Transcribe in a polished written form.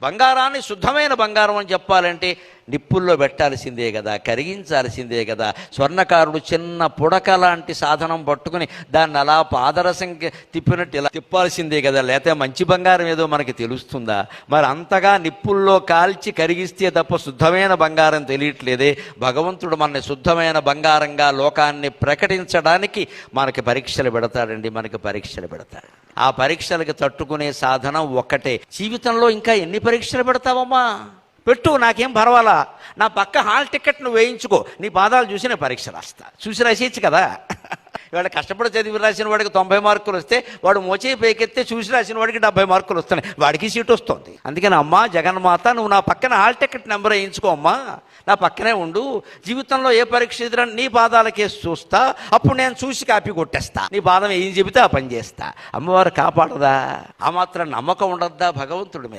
బంగారాన్ని శుద్ధమైన బంగారం అని చెప్పాలంటే నిప్పుల్లో పెట్టాల్సిందే కదా, కరిగించాల్సిందే కదా. స్వర్ణకారుడు చిన్న పుడక లాంటి సాధనం పట్టుకుని దాన్ని అలా పాదరసం తిప్పినట్టు ఇలా తిప్పాల్సిందే కదా, లేకపోతే మంచి బంగారం ఏదో మనకి తెలుస్తుందా? మరి అంతగా నిప్పుల్లో కాల్చి కరిగిస్తే తప్ప శుద్ధమైన బంగారం తెలియట్లేదే. భగవంతుడు మనని శుద్ధమైన బంగారంగా లోకాన్ని ప్రకటించడానికి మనకి పరీక్షలు పెడతాడండి, మనకి పరీక్షలు పెడతాడు. ఆ పరీక్షలకు తట్టుకునే సాధనం ఒక్కటే. జీవితంలో ఇంకా ఎన్ని పరీక్షలు పెడతావమ్మా? పెట్టు, నాకేం పర్వాలా. నా పక్క హాల్ టికెట్ నువ్వు వేయించుకో, నీ పాదాలు చూసి నేను పరీక్ష రాస్తా. చూసి రాసేయచ్చు కదా. ఇవాళ కష్టపడి చదివి రాసిన వాడికి 90 మార్కులు వస్తే వాడు మోచేయి పైకెత్తే చూసి రాసిన వాడికి 70 మార్కులు వస్తున్నాయి, వాడికి సీట్ వస్తుంది. అందుకని అమ్మా జగన్మాత, నువ్వు నా పక్కన హాల్ టికెట్ నెంబర్ వేయించుకో అమ్మా, నా పక్కనే ఉండు. జీవితంలో ఏ పరీక్ష ఎదురా నీ పాదాలకేసి చూస్తా, అప్పుడు నేను చూసి కాపీ కొట్టేస్తా. నీ పాదం ఏం చెబితే ఆ పని చేస్తా. అమ్మవారు కాపాడదా? ఆ మాత్రం నమ్మకం ఉండద్దా భగవంతుడి మీద?